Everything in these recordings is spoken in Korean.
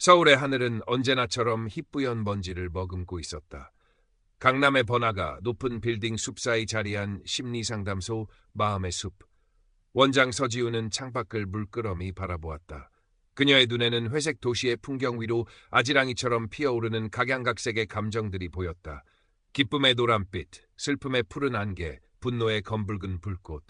서울의 하늘은 언제나처럼 희뿌연 먼지를 머금고 있었다. 강남의 번화가, 높은 빌딩 숲 사이 자리한 심리상담소 마음의 숲. 원장 서지우는 창밖을 물끄러미 바라보았다. 그녀의 눈에는 회색 도시의 풍경 위로 아지랑이처럼 피어오르는 각양각색의 감정들이 보였다. 기쁨의 노란빛, 슬픔의 푸른 안개, 분노의 검붉은 불꽃.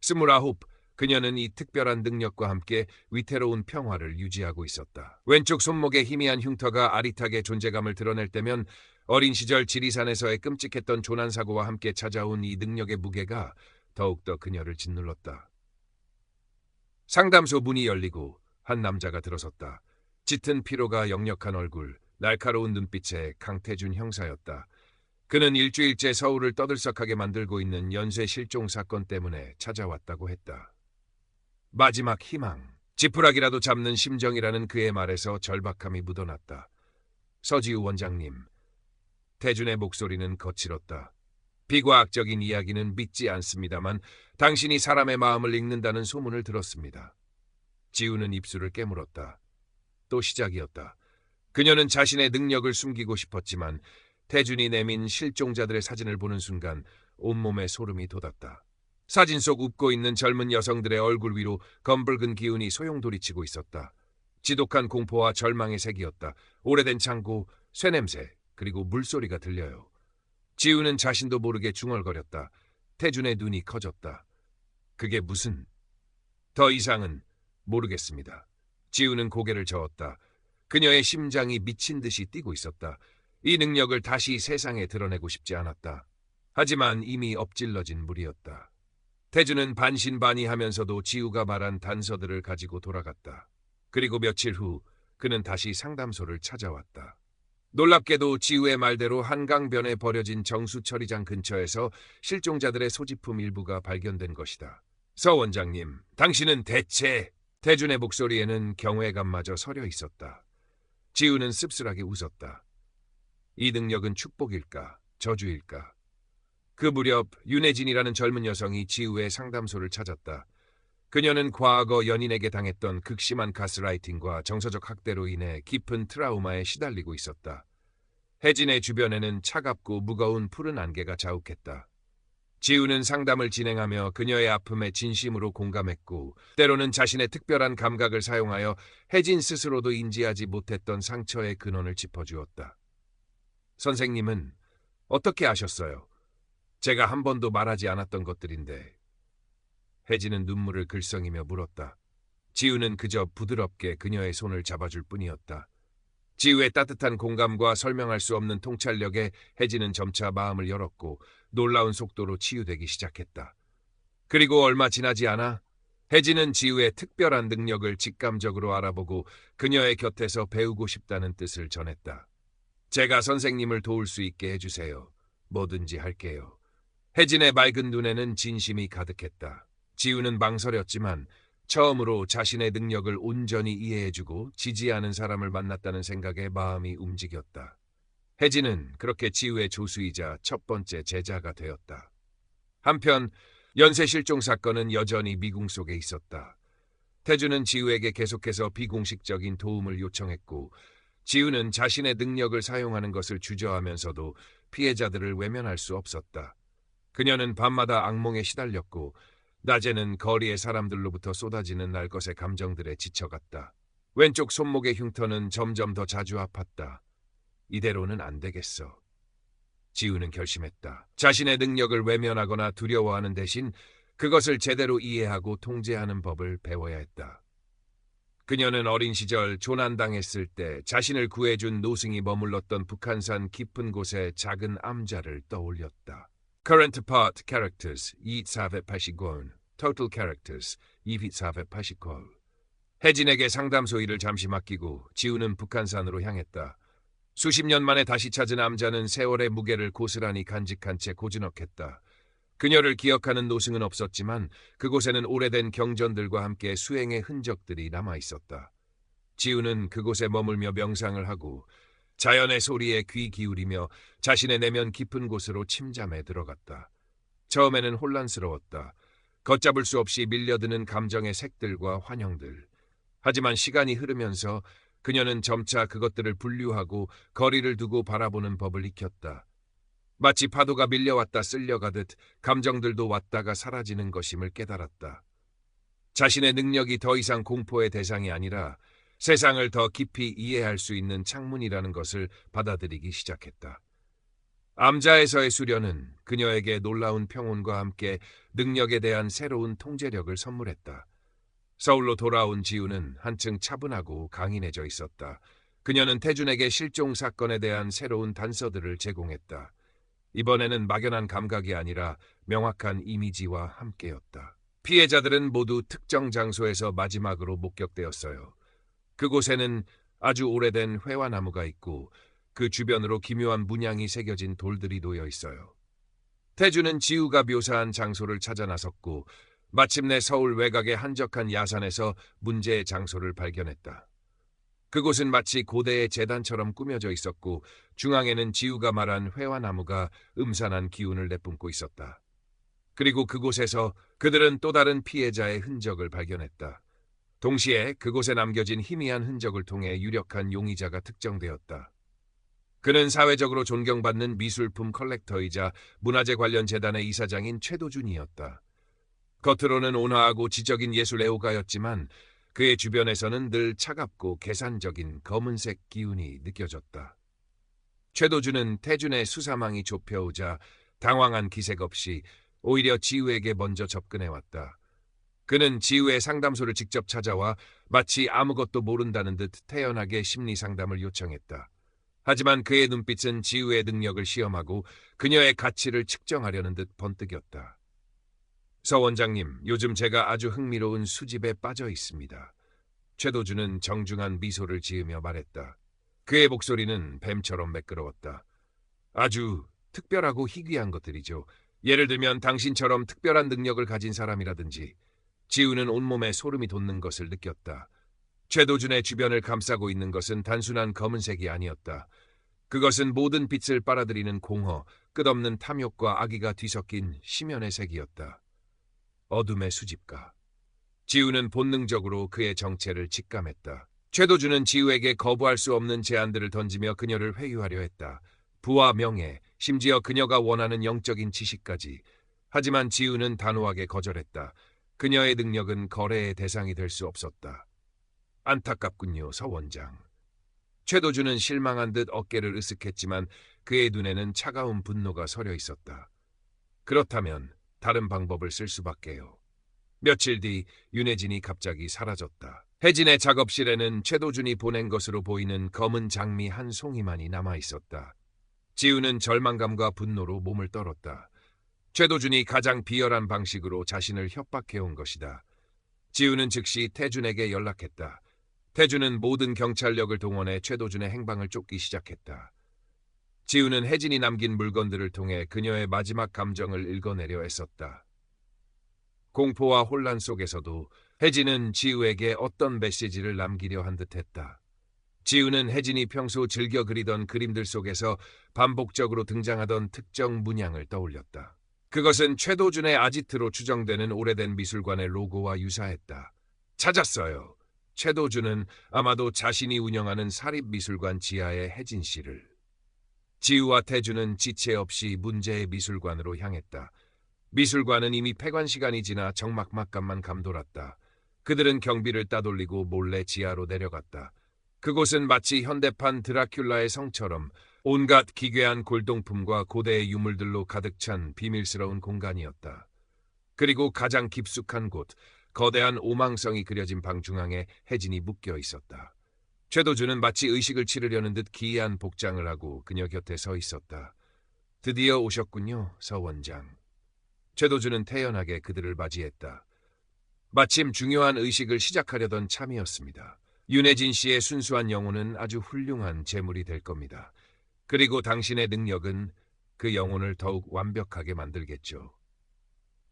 29, 그녀는 이 특별한 능력과 함께 위태로운 평화를 유지하고 있었다. 왼쪽 손목의 희미한 흉터가 아릿하게 존재감을 드러낼 때면 어린 시절 지리산에서의 끔찍했던 조난사고와 함께 찾아온 이 능력의 무게가 더욱더 그녀를 짓눌렀다. 상담소 문이 열리고 한 남자가 들어섰다. 짙은 피로가 역력한 얼굴, 날카로운 눈빛의 강태준 형사였다. 그는 일주일째 서울을 떠들썩하게 만들고 있는 연쇄 실종 사건 때문에 찾아왔다고 했다. 마지막 희망, 지푸라기라도 잡는 심정이라는 그의 말에서 절박함이 묻어났다. 서지우 원장님. 태준의 목소리는 거칠었다. 비과학적인 이야기는 믿지 않습니다만 당신이 사람의 마음을 읽는다는 소문을 들었습니다. 지우는 입술을 깨물었다. 또 시작이었다. 그녀는 자신의 능력을 숨기고 싶었지만 태준이 내민 실종자들의 사진을 보는 순간 온몸에 소름이 돋았다. 사진 속 웃고 있는 젊은 여성들의 얼굴 위로 검붉은 기운이 소용돌이치고 있었다. 지독한 공포와 절망의 색이었다. 오래된 창고, 쇠냄새, 그리고 물소리가 들려요. 지우는 자신도 모르게 중얼거렸다. 태준의 눈이 커졌다. 그게 무슨... 더 이상은 모르겠습니다. 지우는 고개를 저었다. 그녀의 심장이 미친 듯이 뛰고 있었다. 이 능력을 다시 세상에 드러내고 싶지 않았다. 하지만 이미 엎질러진 물이었다. 태준은 반신반의하면서도 지우가 말한 단서들을 가지고 돌아갔다. 그리고 며칠 후 그는 다시 상담소를 찾아왔다. 놀랍게도 지우의 말대로 한강변에 버려진 정수처리장 근처에서 실종자들의 소지품 일부가 발견된 것이다. 서 원장님, 당신은 대체... 태준의 목소리에는 경외감마저 서려 있었다. 지우는 씁쓸하게 웃었다. 이 능력은 축복일까, 저주일까? 그 무렵 윤혜진이라는 젊은 여성이 지우의 상담소를 찾았다. 그녀는 과거 연인에게 당했던 극심한 가스라이팅과 정서적 학대로 인해 깊은 트라우마에 시달리고 있었다. 혜진의 주변에는 차갑고 무거운 푸른 안개가 자욱했다. 지우는 상담을 진행하며 그녀의 아픔에 진심으로 공감했고 때로는 자신의 특별한 감각을 사용하여 혜진 스스로도 인지하지 못했던 상처의 근원을 짚어주었다. 선생님은 어떻게 아셨어요? 제가 한 번도 말하지 않았던 것들인데. 혜진은 눈물을 글썽이며 물었다. 지우는 그저 부드럽게 그녀의 손을 잡아줄 뿐이었다. 지우의 따뜻한 공감과 설명할 수 없는 통찰력에 혜진은 점차 마음을 열었고 놀라운 속도로 치유되기 시작했다. 그리고 얼마 지나지 않아 혜진은 지우의 특별한 능력을 직감적으로 알아보고 그녀의 곁에서 배우고 싶다는 뜻을 전했다. 제가 선생님을 도울 수 있게 해주세요. 뭐든지 할게요. 혜진의 맑은 눈에는 진심이 가득했다. 지우는 망설였지만 처음으로 자신의 능력을 온전히 이해해주고 지지하는 사람을 만났다는 생각에 마음이 움직였다. 혜진은 그렇게 지우의 조수이자 첫 번째 제자가 되었다. 한편 연쇄 실종 사건은 여전히 미궁 속에 있었다. 태준은 지우에게 계속해서 비공식적인 도움을 요청했고 지우는 자신의 능력을 사용하는 것을 주저하면서도 피해자들을 외면할 수 없었다. 그녀는 밤마다 악몽에 시달렸고 낮에는 거리의 사람들로부터 쏟아지는 날 것의 감정들에 지쳐갔다. 왼쪽 손목의 흉터는 점점 더 자주 아팠다. 이대로는 안 되겠어. 지우는 결심했다. 자신의 능력을 외면하거나 두려워하는 대신 그것을 제대로 이해하고 통제하는 법을 배워야 했다. 그녀는 어린 시절 조난당했을 때 자신을 구해준 노승이 머물렀던 북한산 깊은 곳의 작은 암자를 떠올렸다. Current Part Characters 2489, Total Characters 2489. 혜진에게 상담소 일을 잠시 맡기고 지우는 북한산으로 향했다. 수십 년 만에 다시 찾은 암자는 세월의 무게를 고스란히 간직한 채 고즈넉했다. 그녀를 기억하는 노승은 없었지만 그곳에는 오래된 경전들과 함께 수행의 흔적들이 남아있었다. 지우는 그곳에 머물며 명상을 하고 자연의 소리에 귀 기울이며 자신의 내면 깊은 곳으로 침잠에 들어갔다. 처음에는 혼란스러웠다. 걷잡을 수 없이 밀려드는 감정의 색들과 환영들. 하지만 시간이 흐르면서 그녀는 점차 그것들을 분류하고 거리를 두고 바라보는 법을 익혔다. 마치 파도가 밀려왔다 쓸려가듯 감정들도 왔다가 사라지는 것임을 깨달았다. 자신의 능력이 더 이상 공포의 대상이 아니라 세상을 더 깊이 이해할 수 있는 창문이라는 것을 받아들이기 시작했다. 암자에서의 수련은 그녀에게 놀라운 평온과 함께 능력에 대한 새로운 통제력을 선물했다. 서울로 돌아온 지우는 한층 차분하고 강인해져 있었다. 그녀는 태준에게 실종 사건에 대한 새로운 단서들을 제공했다. 이번에는 막연한 감각이 아니라 명확한 이미지와 함께였다. 피해자들은 모두 특정 장소에서 마지막으로 목격되었어요. 그곳에는 아주 오래된 회화나무가 있고 그 주변으로 기묘한 문양이 새겨진 돌들이 놓여 있어요. 태주는 지우가 묘사한 장소를 찾아 나섰고 마침내 서울 외곽의 한적한 야산에서 문제의 장소를 발견했다. 그곳은 마치 고대의 제단처럼 꾸며져 있었고 중앙에는 지우가 말한 회화나무가 음산한 기운을 내뿜고 있었다. 그리고 그곳에서 그들은 또 다른 피해자의 흔적을 발견했다. 동시에 그곳에 남겨진 희미한 흔적을 통해 유력한 용의자가 특정되었다. 그는 사회적으로 존경받는 미술품 컬렉터이자 문화재 관련 재단의 이사장인 최도준이었다. 겉으로는 온화하고 지적인 예술 애호가였지만 그의 주변에서는 늘 차갑고 계산적인 검은색 기운이 느껴졌다. 최도준은 태준의 수사망이 좁혀오자 당황한 기색 없이 오히려 지우에게 먼저 접근해왔다. 그는 지우의 상담소를 직접 찾아와 마치 아무것도 모른다는 듯 태연하게 심리 상담을 요청했다. 하지만 그의 눈빛은 지우의 능력을 시험하고 그녀의 가치를 측정하려는 듯 번뜩였다. 서 원장님, 요즘 제가 아주 흥미로운 수집에 빠져 있습니다. 최도준은 정중한 미소를 지으며 말했다. 그의 목소리는 뱀처럼 매끄러웠다. 아주 특별하고 희귀한 것들이죠. 예를 들면 당신처럼 특별한 능력을 가진 사람이라든지. 지우는 온몸에 소름이 돋는 것을 느꼈다. 최도준의 주변을 감싸고 있는 것은 단순한 검은색이 아니었다. 그것은 모든 빛을 빨아들이는 공허, 끝없는 탐욕과 악의가 뒤섞인 심연의 색이었다. 어둠의 수집가. 지우는 본능적으로 그의 정체를 직감했다. 최도준은 지우에게 거부할 수 없는 제안들을 던지며 그녀를 회유하려 했다. 부와 명예, 심지어 그녀가 원하는 영적인 지식까지. 하지만 지우는 단호하게 거절했다. 그녀의 능력은 거래의 대상이 될 수 없었다. 안타깝군요, 서 원장. 최도준은 실망한 듯 어깨를 으쓱했지만 그의 눈에는 차가운 분노가 서려 있었다. 그렇다면 다른 방법을 쓸 수밖에요. 며칠 뒤 윤혜진이 갑자기 사라졌다. 혜진의 작업실에는 최도준이 보낸 것으로 보이는 검은 장미 한 송이만이 남아 있었다. 지우는 절망감과 분노로 몸을 떨었다. 최도준이 가장 비열한 방식으로 자신을 협박해온 것이다. 지우는 즉시 태준에게 연락했다. 태준은 모든 경찰력을 동원해 최도준의 행방을 쫓기 시작했다. 지우는 혜진이 남긴 물건들을 통해 그녀의 마지막 감정을 읽어내려 애썼다. 공포와 혼란 속에서도 혜진은 지우에게 어떤 메시지를 남기려 한 듯했다. 지우는 혜진이 평소 즐겨 그리던 그림들 속에서 반복적으로 등장하던 특정 문양을 떠올렸다. 그것은 최도준의 아지트로 추정되는 오래된 미술관의 로고와 유사했다. 찾았어요. 최도준은 아마도 자신이 운영하는 사립미술관 지하의 혜진 씨를. 지우와 태준은 지체 없이 문제의 미술관으로 향했다. 미술관은 이미 폐관 시간이 지나 적막막감만 감돌았다. 그들은 경비를 따돌리고 몰래 지하로 내려갔다. 그곳은 마치 현대판 드라큘라의 성처럼 온갖 기괴한 골동품과 고대의 유물들로 가득 찬 비밀스러운 공간이었다. 그리고 가장 깊숙한 곳, 거대한 오망성이 그려진 방 중앙에 혜진이 묶여 있었다. 최도준은 마치 의식을 치르려는 듯 기이한 복장을 하고 그녀 곁에 서 있었다. 드디어 오셨군요, 서 원장. 최도준은 태연하게 그들을 맞이했다. 마침 중요한 의식을 시작하려던 참이었습니다. 윤혜진 씨의 순수한 영혼은 아주 훌륭한 제물이 될 겁니다. 그리고 당신의 능력은 그 영혼을 더욱 완벽하게 만들겠죠.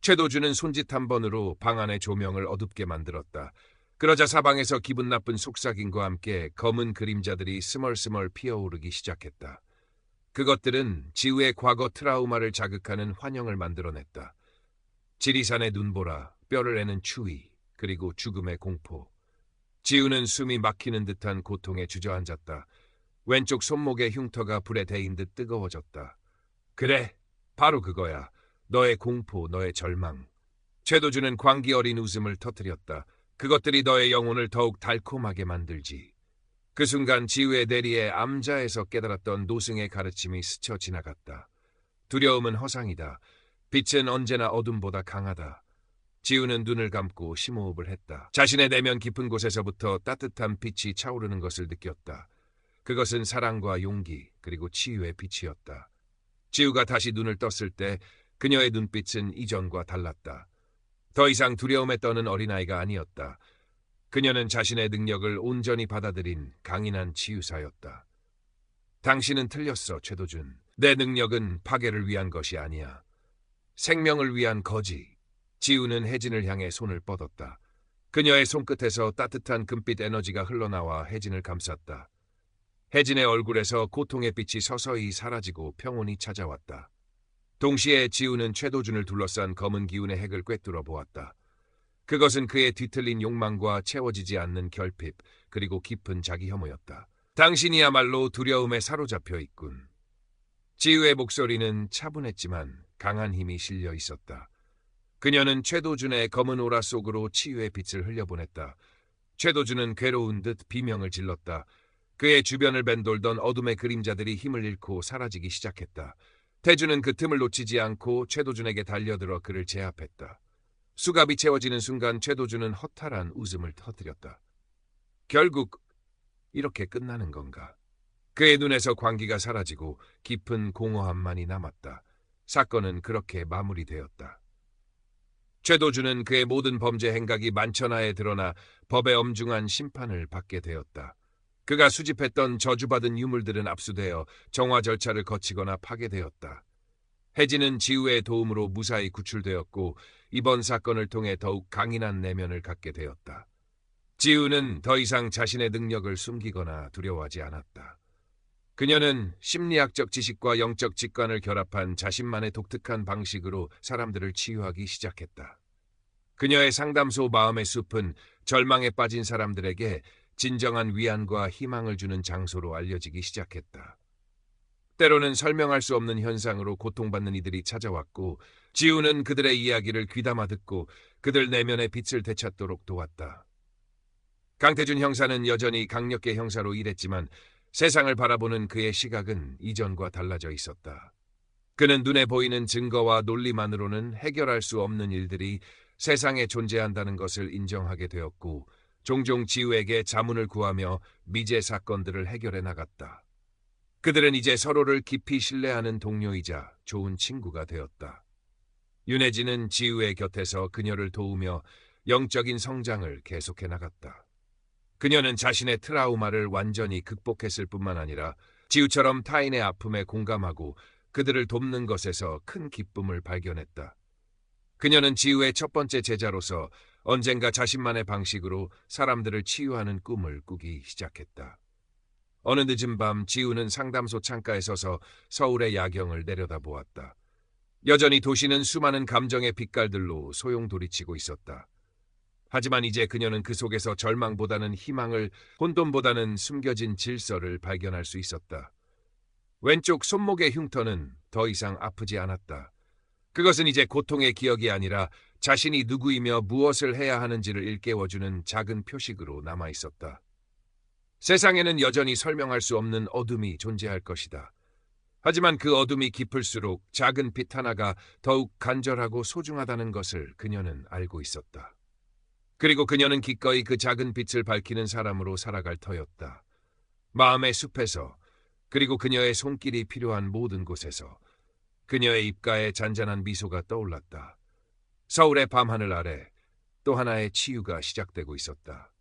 최도준은 손짓 한 번으로 방 안의 조명을 어둡게 만들었다. 그러자 사방에서 기분 나쁜 속삭임과 함께 검은 그림자들이 스멀스멀 피어오르기 시작했다. 그것들은 지우의 과거 트라우마를 자극하는 환영을 만들어냈다. 지리산의 눈보라, 뼈를 내는 추위, 그리고 죽음의 공포. 지우는 숨이 막히는 듯한 고통에 주저앉았다. 왼쪽 손목의 흉터가 불에 데인 듯 뜨거워졌다. 그래, 바로 그거야. 너의 공포, 너의 절망. 최도준은 광기 어린 웃음을 터뜨렸다. 그것들이 너의 영혼을 더욱 달콤하게 만들지. 그 순간 지우의 내리에 암자에서 깨달았던 노승의 가르침이 스쳐 지나갔다. 두려움은 허상이다. 빛은 언제나 어둠보다 강하다. 지우는 눈을 감고 심호흡을 했다. 자신의 내면 깊은 곳에서부터 따뜻한 빛이 차오르는 것을 느꼈다. 그것은 사랑과 용기 그리고 치유의 빛이었다. 지우가 다시 눈을 떴을 때 그녀의 눈빛은 이전과 달랐다. 더 이상 두려움에 떠는 어린아이가 아니었다. 그녀는 자신의 능력을 온전히 받아들인 강인한 치유사였다. 당신은 틀렸어, 최도준. 내 능력은 파괴를 위한 것이 아니야. 생명을 위한 거지. 지우는 혜진을 향해 손을 뻗었다. 그녀의 손끝에서 따뜻한 금빛 에너지가 흘러나와 혜진을 감쌌다. 혜진의 얼굴에서 고통의 빛이 서서히 사라지고 평온이 찾아왔다. 동시에 지우는 최도준을 둘러싼 검은 기운의 핵을 꿰뚫어 보았다. 그것은 그의 뒤틀린 욕망과 채워지지 않는 결핍, 그리고 깊은 자기 혐오였다. 당신이야말로 두려움에 사로잡혀 있군. 지우의 목소리는 차분했지만 강한 힘이 실려 있었다. 그녀는 최도준의 검은 오라 속으로 치유의 빛을 흘려보냈다. 최도준은 괴로운 듯 비명을 질렀다. 그의 주변을 맴돌던 어둠의 그림자들이 힘을 잃고 사라지기 시작했다. 태준은 그 틈을 놓치지 않고 최도준에게 달려들어 그를 제압했다. 수갑이 채워지는 순간 최도준은 허탈한 웃음을 터뜨렸다. 결국 이렇게 끝나는 건가? 그의 눈에서 광기가 사라지고 깊은 공허함만이 남았다. 사건은 그렇게 마무리되었다. 최도준은 그의 모든 범죄 행각이 만천하에 드러나 법의 엄중한 심판을 받게 되었다. 그가 수집했던 저주받은 유물들은 압수되어 정화 절차를 거치거나 파괴되었다. 혜진은 지우의 도움으로 무사히 구출되었고 이번 사건을 통해 더욱 강인한 내면을 갖게 되었다. 지우는 더 이상 자신의 능력을 숨기거나 두려워하지 않았다. 그녀는 심리학적 지식과 영적 직관을 결합한 자신만의 독특한 방식으로 사람들을 치유하기 시작했다. 그녀의 상담소 마음의 숲은 절망에 빠진 사람들에게 진정한 위안과 희망을 주는 장소로 알려지기 시작했다. 때로는 설명할 수 없는 현상으로 고통받는 이들이 찾아왔고 지우는 그들의 이야기를 귀담아 듣고 그들 내면의 빛을 되찾도록 도왔다. 강태준 형사는 여전히 강력계 형사로 일했지만 세상을 바라보는 그의 시각은 이전과 달라져 있었다. 그는 눈에 보이는 증거와 논리만으로는 해결할 수 없는 일들이 세상에 존재한다는 것을 인정하게 되었고 종종 지우에게 자문을 구하며 미제 사건들을 해결해 나갔다. 그들은 이제 서로를 깊이 신뢰하는 동료이자 좋은 친구가 되었다. 윤혜진은 지우의 곁에서 그녀를 도우며 영적인 성장을 계속해 나갔다. 그녀는 자신의 트라우마를 완전히 극복했을 뿐만 아니라 지우처럼 타인의 아픔에 공감하고 그들을 돕는 것에서 큰 기쁨을 발견했다. 그녀는 지우의 첫 번째 제자로서 언젠가 자신만의 방식으로 사람들을 치유하는 꿈을 꾸기 시작했다. 어느 늦은 밤 지우는 상담소 창가에 서서 서울의 야경을 내려다보았다. 여전히 도시는 수많은 감정의 빛깔들로 소용돌이치고 있었다. 하지만 이제 그녀는 그 속에서 절망보다는 희망을, 혼돈보다는 숨겨진 질서를 발견할 수 있었다. 왼쪽 손목의 흉터는 더 이상 아프지 않았다. 그것은 이제 고통의 기억이 아니라 자신이 누구이며 무엇을 해야 하는지를 일깨워주는 작은 표식으로 남아있었다. 세상에는 여전히 설명할 수 없는 어둠이 존재할 것이다. 하지만 그 어둠이 깊을수록 작은 빛 하나가 더욱 간절하고 소중하다는 것을 그녀는 알고 있었다. 그리고 그녀는 기꺼이 그 작은 빛을 밝히는 사람으로 살아갈 터였다. 마음의 숲에서, 그리고 그녀의 손길이 필요한 모든 곳에서 그녀의 입가에 잔잔한 미소가 떠올랐다. 서울의 밤하늘 아래 또 하나의 치유가 시작되고 있었다.